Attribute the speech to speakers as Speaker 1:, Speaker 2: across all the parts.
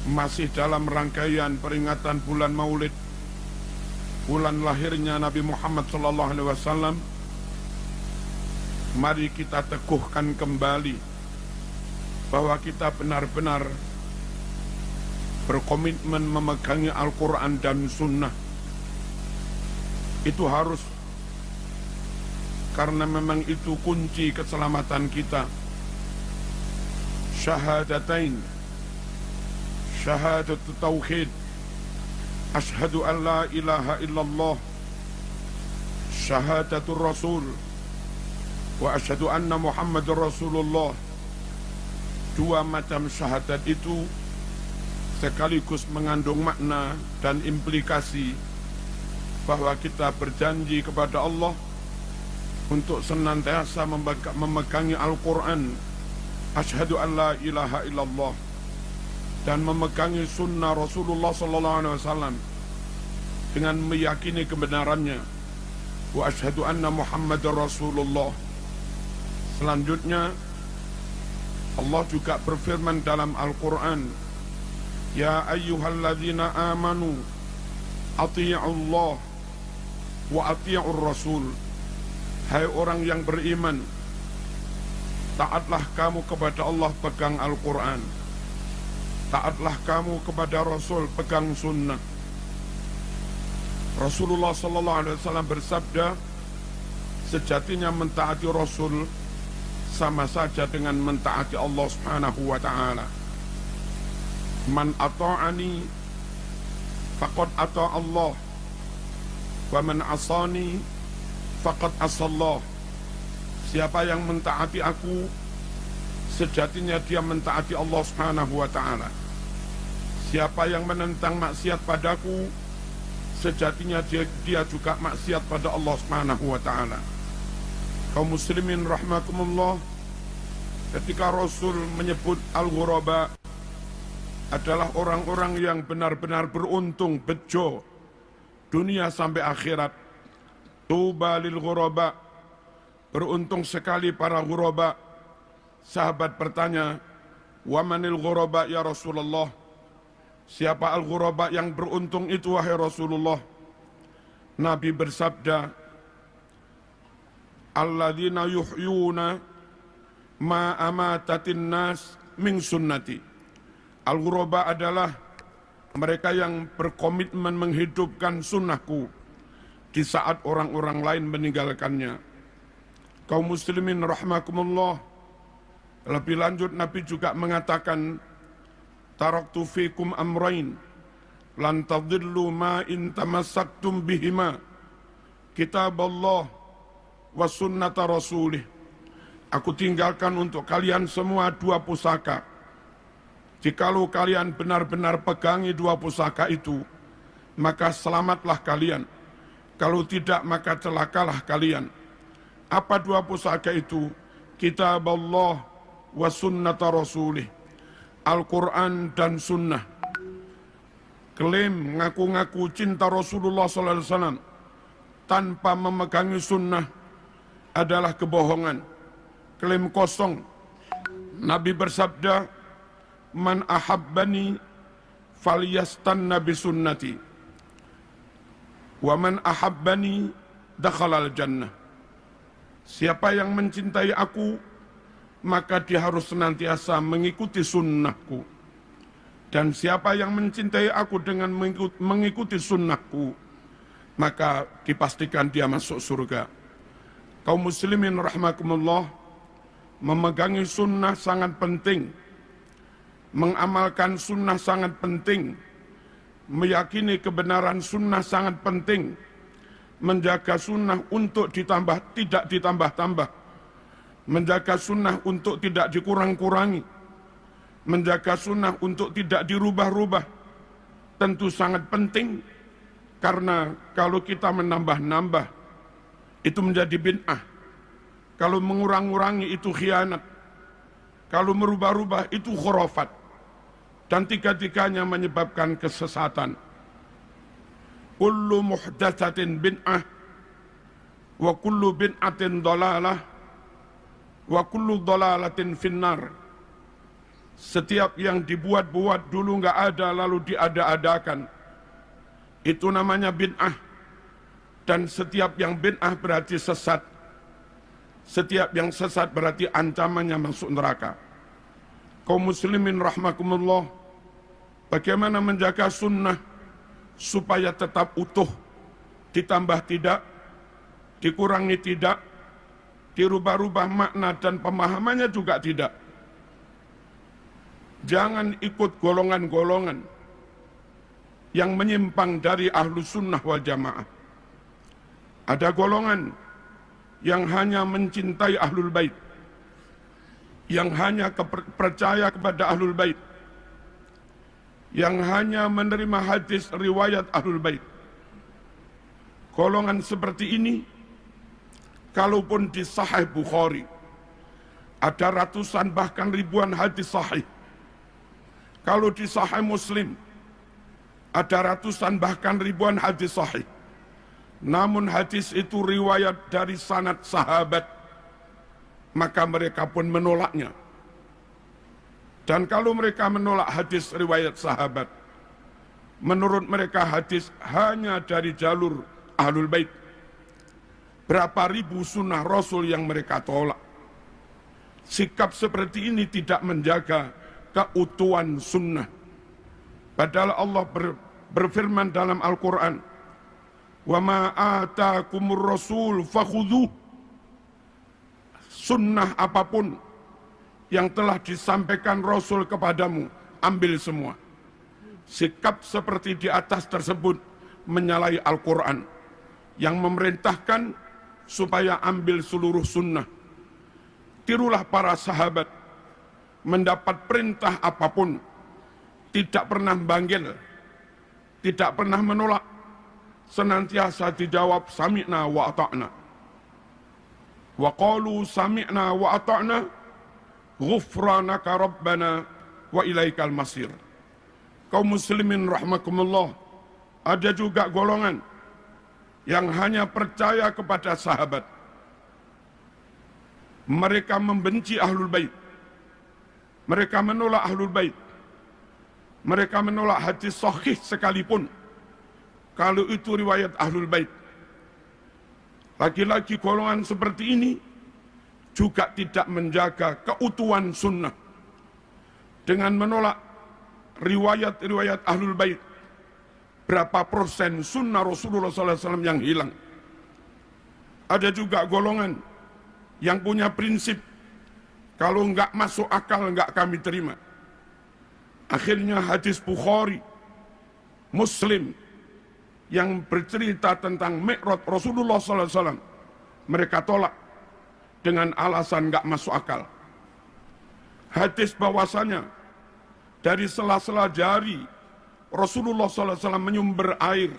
Speaker 1: Masih dalam rangkaian peringatan bulan Maulid, bulan lahirnya Nabi Muhammad SAW. Mari kita teguhkan kembali bahwa kita benar-benar berkomitmen memegangi Al-Quran dan Sunnah. Itu harus, karena memang itu kunci keselamatan kita. Syahadatain, syahadatu tauhid, asyhadu an la ilaha illallah, syahadatul rasul, wa asyhadu anna Muhammadur Rasulullah. Dua macam syahadat itu sekaligus mengandung makna dan implikasi bahwa kita berjanji kepada Allah untuk senantiasa memegangi Al-Quran, asyhadu an la ilaha illallah, dan memegangi sunnah Rasulullah SAW dengan meyakini kebenarannya, wa asyhadu anna Muhammadar Rasulullah. Selanjutnya Allah juga berfirman dalam Al-Quran, ya ayyuhalladzina amanu ati'ullah wa ati'ur rasul. Hai orang yang beriman, taatlah kamu kepada Allah, pegang Al-Quran. Taatlah kamu kepada Rasul, pegang sunnah. Rasulullah SAW bersabda, sejatinya mentaati Rasul sama saja dengan mentaati Allah Subhanahu wa ta'ala. Man ata'ani faqad ata' Allah, wa man asani faqad asallah. Siapa yang mentaati aku, sejatinya dia mentaati Allah Subhanahu wa ta'ala. Siapa yang menentang maksiat padaku, sejatinya dia juga maksiat pada Allah Subhanahu wa ta'ala. Kaum muslimin rahmakumullah, ketika Rasul menyebut al-ghuraba adalah orang-orang yang benar-benar beruntung, bejo, dunia sampai akhirat. Tuba lil ghuraba, beruntung sekali para ghuraba. Sahabat bertanya, wa manil ghuraba ya Rasulullah? Siapa al-ghuraba yang beruntung itu wahai Rasulullah? Nabi bersabda, alladzina yuhyuna ma amatatin nas min sunnati. Al-ghuraba adalah mereka yang berkomitmen menghidupkan sunnahku di saat orang-orang lain meninggalkannya. Kaum muslimin rahimakumullah, lebih lanjut Nabi juga mengatakan, taraktu fikum amrain lan tadillu ma in tamassaktum bihima, kitab Allah wa sunnata rasulih. Aku tinggalkan untuk kalian semua dua pusaka. Jikalau kalian benar-benar pegangi dua pusaka itu, maka selamatlah kalian. Kalau tidak, maka celakalah kalian. Apa dua pusaka itu? Kitab Allah wa sunnata rasulih. Al-Quran dan sunnah. Klaim ngaku-ngaku cinta Rasulullah SAW tanpa memegangi sunnah adalah kebohongan. Klaim kosong. Nabi bersabda, man ahabbani falyastanna bisunnati, wa man ahabbani dakhalal jannah. Siapa yang mencintai aku, maka dia harus senantiasa mengikuti sunnahku. Dan siapa yang mencintai aku dengan mengikuti sunnahku, maka dipastikan dia masuk surga. Kaum muslimin rahimakumullah, memegangi sunnah sangat penting. Mengamalkan sunnah sangat penting. Meyakini kebenaran sunnah sangat penting. Menjaga sunnah untuk tidak ditambah-tambah. Menjaga sunnah untuk tidak dikurang-kurangi. Menjaga sunnah untuk tidak dirubah-rubah. Tentu sangat penting, karena kalau kita menambah-nambah, itu menjadi bid'ah. Kalau mengurang-urangi, itu khianat. Kalau merubah-rubah, itu khurafat. Dan tiga-tiganya menyebabkan kesesatan. Kullu muhdatsatin bid'ah, wa kullu bid'atin dhalalah, wa kullu dhalalatin finnar. Setiap yang dibuat-buat dulu nggak ada lalu diada-adakan, itu namanya bid'ah. Dan setiap yang bid'ah berarti sesat. Setiap yang sesat berarti ancamannya masuk neraka. Kaum muslimin rahmakumullah, bagaimana menjaga sunnah supaya tetap utuh, ditambah tidak, dikurangi tidak, dirubah-rubah makna dan pemahamannya juga tidak. Jangan ikut golongan-golongan yang menyimpang dari ahlu sunnah wal jamaah. Ada golongan yang hanya mencintai ahlul bait, yang hanya percaya kepada ahlul bait, yang hanya menerima hadis riwayat ahlul bait. Golongan seperti ini, kalaupun di Sahih Bukhari, ada ratusan bahkan ribuan hadis sahih. Kalau di Sahih Muslim, ada ratusan bahkan ribuan hadis sahih. Namun hadis itu riwayat dari sanad sahabat, maka mereka pun menolaknya. Dan kalau mereka menolak hadis riwayat sahabat, menurut mereka hadis hanya dari jalur ahlul bait. Berapa ribu sunnah Rasul yang mereka tolak. Sikap seperti ini tidak menjaga keutuhan sunnah. Padahal Allah berfirman dalam Al-Quran, "Wa ma atakumur rasul fakhudhuh." Sunnah apapun yang telah disampaikan Rasul kepadamu, ambil semua. Sikap seperti di atas tersebut menyalahi Al-Quran yang memerintahkan supaya ambil seluruh sunnah. Tirulah para sahabat, mendapat perintah apapun, tidak pernah banggil, tidak pernah menolak, senantiasa dijawab sami'na wa ata'na. Wa qalu sami'na wa ata'na, ghufranaka rabbana wa ilaikal masir. Kaum muslimin rahmakumullah, ada juga golongan yang hanya percaya kepada sahabat. Mereka membenci ahlul bait. Mereka menolak ahlul bait. Mereka menolak hadis sahih sekalipun kalau itu riwayat ahlul bait. Lagi-lagi golongan seperti ini juga tidak menjaga keutuhan sunnah dengan menolak riwayat-riwayat ahlul bait. Berapa persen sunnah Rasulullah SAW yang hilang? Ada juga golongan yang punya prinsip, kalau enggak masuk akal enggak kami terima. Akhirnya hadis Bukhari, Muslim yang bercerita tentang Mi'raj Rasulullah SAW, mereka tolak dengan alasan enggak masuk akal. Hadis bahwasanya dari sela-sela jari Rasulullah SAW menyumber air,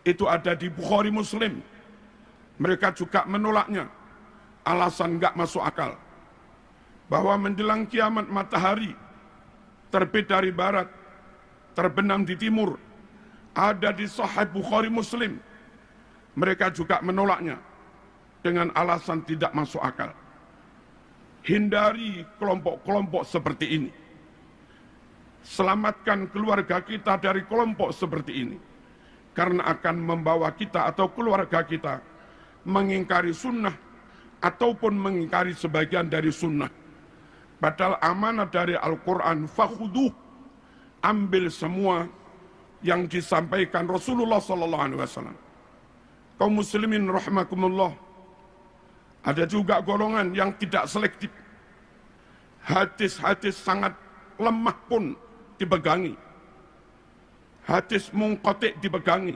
Speaker 1: itu ada di Bukhari Muslim. Mereka juga menolaknya, alasan enggak masuk akal. Bahwa menjelang kiamat matahari terbit dari barat, terbenam di timur, ada di Sahih Bukhari Muslim. Mereka juga menolaknya dengan alasan tidak masuk akal. Hindari kelompok-kelompok seperti ini. Selamatkan keluarga kita dari kelompok seperti ini, karena akan membawa kita atau keluarga kita mengingkari sunnah ataupun mengingkari sebagian dari sunnah. Padahal amanah dari Al-Quran, fakhuduh, ambil semua yang disampaikan Rasulullah SAW. Kaum muslimin rahimakumullah, ada juga golongan yang tidak selektif. Hadis-hadis sangat lemah pun dipegangi. Hadis munqati' dipegangi.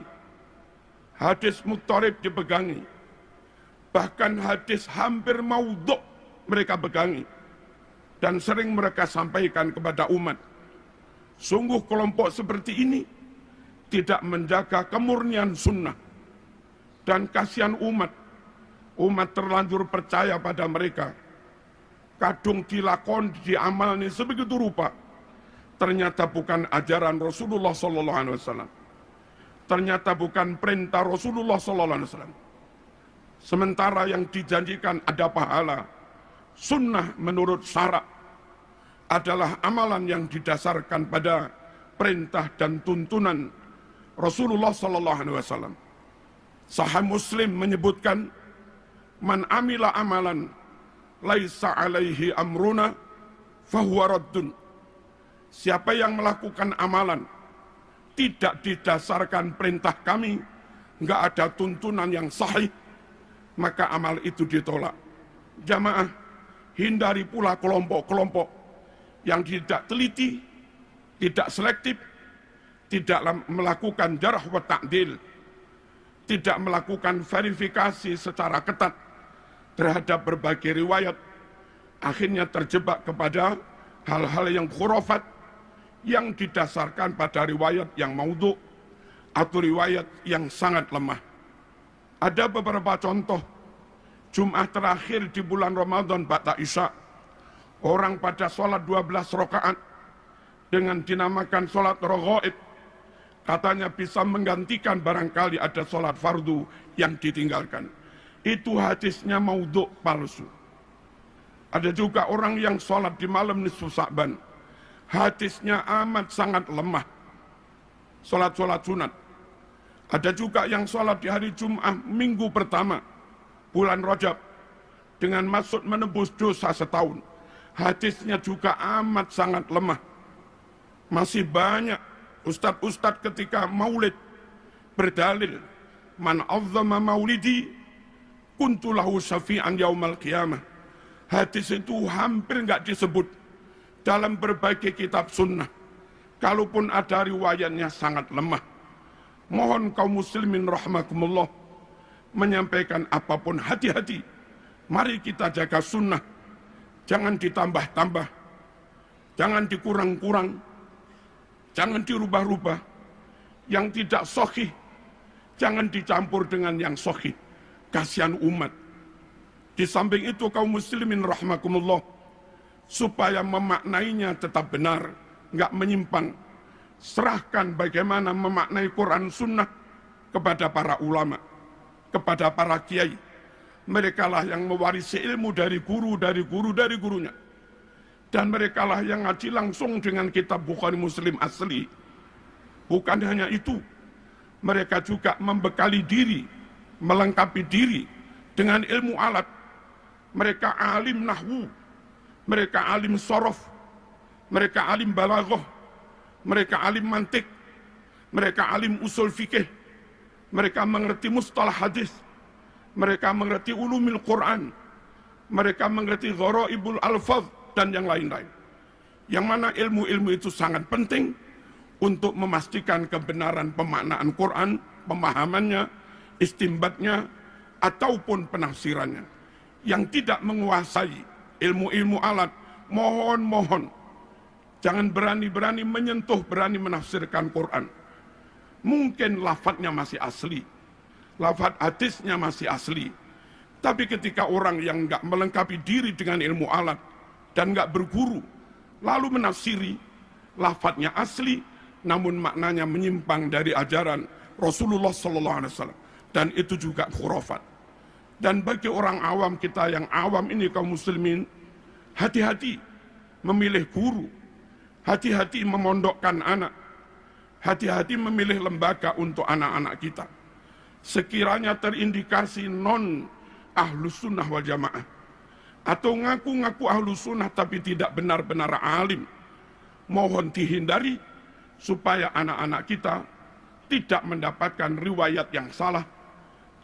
Speaker 1: Hadis muttarib dipegangi. Bahkan hadis hampir maudhu' mereka pegangi. Dan sering mereka sampaikan kepada umat. Sungguh kelompok seperti ini tidak menjaga kemurnian sunnah. Dan kasihan umat. Umat terlanjur percaya pada mereka. Kadung dilakon, diamalni sebegitu rupa. Ternyata bukan ajaran Rasulullah SAW. Ternyata bukan perintah Rasulullah SAW. Sementara yang dijanjikan ada pahala, sunnah menurut syarak, adalah amalan yang didasarkan pada perintah dan tuntunan Rasulullah SAW. Sahih Muslim menyebutkan, man amila amalan laisa alaihi amruna fahuwa raddun. Siapa yang melakukan amalan tidak didasarkan perintah kami, enggak ada tuntunan yang sahih, maka amal itu ditolak. Jamaah, hindari pula kelompok-kelompok yang tidak teliti, tidak selektif, tidak melakukan jarh wa ta'dil, tidak melakukan verifikasi secara ketat terhadap berbagai riwayat, akhirnya terjebak kepada hal-hal yang khurafat yang didasarkan pada riwayat yang maudhu atau riwayat yang sangat lemah. Ada beberapa contoh. Jumat terakhir di bulan Ramadan ba'da Isya, orang pada sholat 12 rakaat dengan dinamakan sholat raghaib, katanya bisa menggantikan barangkali ada sholat fardu yang ditinggalkan. Itu hadisnya maudhu, palsu. Ada juga orang yang sholat di malam nisfu Sa'ban, hadisnya amat sangat lemah. Sholat-sholat sunat. Ada juga yang sholat di hari Jumat minggu pertama bulan Rajab dengan maksud menebus dosa setahun. Hadisnya juga amat sangat lemah. Masih banyak ustadz-ustadz ketika maulid berdalil, man azzama maulidi kuntu lahu syafi'an yaumal qiyamah. Hadis itu hampir enggak disebut dalam berbagai kitab sunnah. Kalaupun ada riwayatnya sangat lemah. Mohon kaum muslimin rahimakumullah menyampaikan apapun, hati-hati. Mari kita jaga sunnah. Jangan ditambah-tambah. Jangan dikurang-kurang. Jangan dirubah-rubah. Yang tidak sahih, jangan dicampur dengan yang sahih. Kasihan umat. Di samping itu kaum muslimin rahimakumullah, supaya memaknainya tetap benar, enggak menyimpang, serahkan bagaimana memaknai Quran sunnah kepada para ulama, kepada para kiai. Mereka lah yang mewarisi ilmu dari guru, dari gurunya. Dan mereka lah yang ngaji langsung dengan kitab Bukhari Muslim asli. Bukan hanya itu, mereka juga membekali diri, melengkapi diri dengan ilmu alat. Mereka alim nahwu, mereka alim sorof, mereka alim balaghah, mereka alim mantik, mereka alim usul fikih, mereka mengerti mustalah hadis, mereka mengerti ulumil Quran, mereka mengerti gharaibul alfaz dan yang lain-lain. Yang mana ilmu-ilmu itu sangat penting untuk memastikan kebenaran pemaknaan Quran, pemahamannya, istimbatnya, ataupun penafsirannya. Yang tidak menguasai ilmu-ilmu alat, mohon jangan berani-berani menyentuh, berani menafsirkan Quran. Mungkin lafadznya masih asli, lafadz hadisnya masih asli, tapi ketika orang yang enggak melengkapi diri dengan ilmu alat dan enggak berguru, lalu menafsiri, lafadznya asli namun maknanya menyimpang dari ajaran Rasulullah SAW, dan itu juga khurafat. Dan bagi orang awam, kita yang awam ini kaum muslimin, hati-hati memilih guru, hati-hati memondokkan anak, hati-hati memilih lembaga untuk anak-anak kita. Sekiranya terindikasi non ahlus sunnah wal jamaah, atau ngaku-ngaku ahlus sunnah tapi tidak benar-benar alim, mohon dihindari supaya anak-anak kita tidak mendapatkan riwayat yang salah,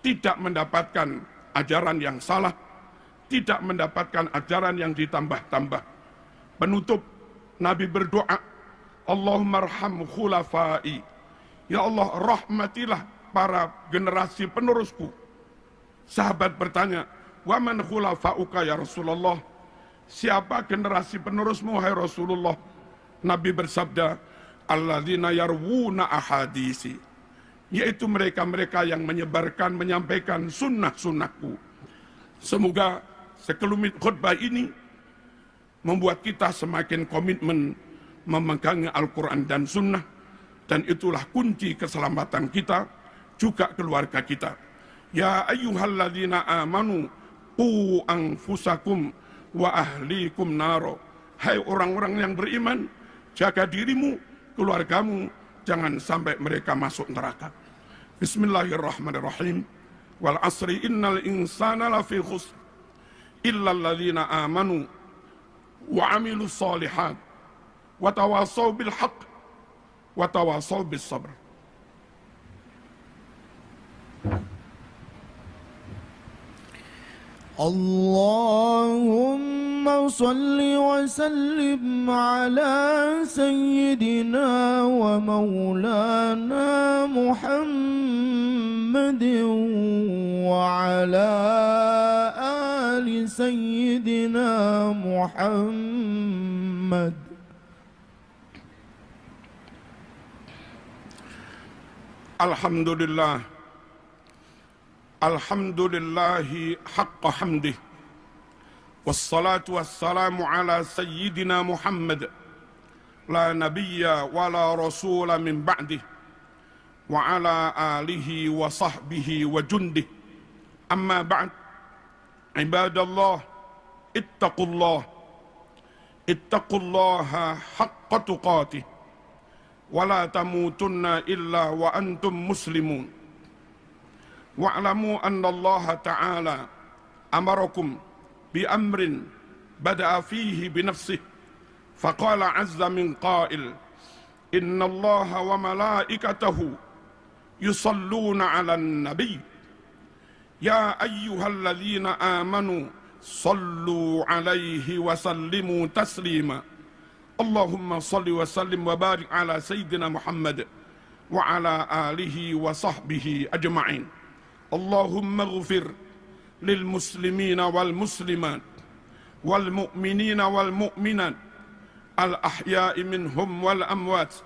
Speaker 1: tidak mendapatkan ajaran yang salah, tidak mendapatkan ajaran yang ditambah-tambah. Penutup, Nabi berdoa, Allahumma arham khulafai. Ya Allah, rahmatilah para generasi penerusku. Sahabat bertanya, wa man khulafauka ya Rasulullah? Siapa generasi penerusmu hai Rasulullah? Nabi bersabda, alladzina yarwuna ahadisi, yaitu mereka-mereka yang menyebarkan, menyampaikan sunnah-sunnahku. Semoga sekelumit khutbah ini membuat kita semakin komitmen memegang Al-Quran dan sunnah, dan itulah kunci keselamatan kita, juga keluarga kita. Ya ayyuhalladzina amanu qu anfusakum wa ahlikum naro. Hai orang-orang yang beriman, jaga dirimu, keluargamu, jangan sampai mereka masuk neraka. Bismillahirrahmanirrahim. Wal asri innal insana lafi khusr illa alladhina amanu wa amilus solihat wa tawasaw bil haqq wa tawasaw bis sabr.
Speaker 2: Allahumma salli wa sallim ala sayyidina wa maulana Muhammadin wa ala ali sayyidina Muhammad.
Speaker 1: Alhamdulillah, alhamdulillahi haqqa hamdih, wassalatu wassalamu ala sayyidina Muhammad, la nabiyya wa la rasula min ba'dih, wa ala alihi wa sahbihi wa jundih. Amma ba'd, ibadallah, ittaqullaha haqqa tuqatih, wa la tamutunna illa wa antum muslimun. Wa'lamu anna Allah ta'ala amarakum bi amrin bada'a fihi binafsih faqala azza min qail inna Allah wa malaikatahu yusalluna 'alan nabiy ya ayyuhalladzina amanu sallu 'alaihi wa sallimu taslima. Allahumma salli wa sallim wa barik ala sayyidina Muhammad wa ala alihi wa sahbihi ajma'in. Allahumma ighfir lil muslimina wal muslimat wal mu'minina wal mu'minat al ahya'i minhum wal amwat.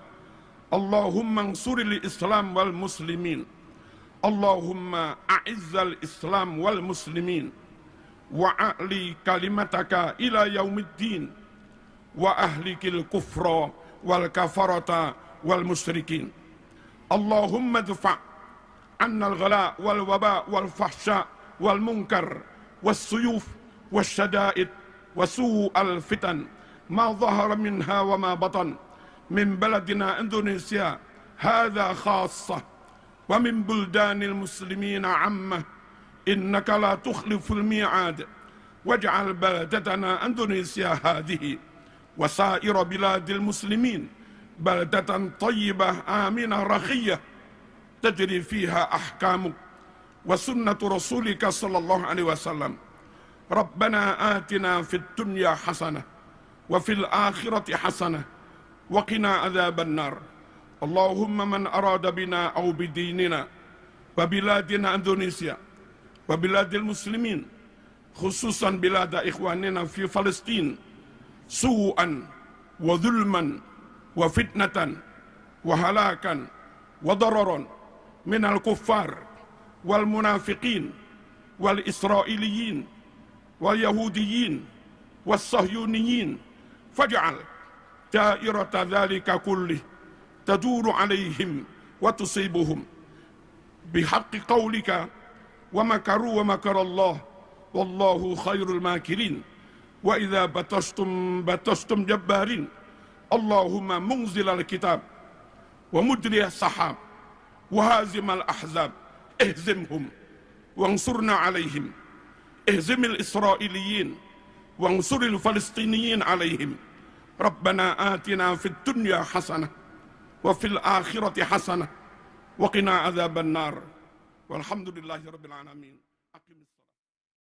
Speaker 1: Allahumma ansuril islam wal muslimin. Allahumma a'izzal islam wal muslimin wa a'li kalimataka ila yaumiddin wa ahlikil kufra wal kafarata wal musyrikin. Allahumma dfa' عنا الغلاء والوباء والفحشاء والمنكر والسيوف والشدائد وسوء الفتن ما ظهر منها وما بطن من بلدنا إندونيسيا هذا خاصة ومن بلدان المسلمين عامة إنك لا تخلف الميعاد واجعل بلدتنا إندونيسيا هذه وسائر بلاد المسلمين بلدة طيبة آمنة رخية تجري فيها أحكامك وسنة رسولك صلى الله عليه وسلم. ربنا آتنا في الدنيا حسنة وفي الآخرة حسنة وقنا عذاب النار. اللهم من أراد بنا أو بديننا وبلادنا إندونيسيا وبلاد المسلمين خصوصا بلاد إخواننا في فلسطين سوءا وظلما وفتنة وهلاكا وضررا من الكفار والمنافقين والإسرائيليين واليهوديين والصهيونيين فاجعل دائرة ذلك كله تدور عليهم وتصيبهم بحق قولك ومكروا ومكر الله والله خير الماكرين. وإذا بطشتم جبارين. اللهم منزل الكتاب ومجري السحاب وهازم الأحزاب اهزمهم وانصرنا عليهم. اهزم الإسرائيليين وانصر الفلسطينيين عليهم. ربنا آتنا في الدنيا حسنة وفي الآخرة حسنة وقنا عذاب النار والحمد لله رب العالمين.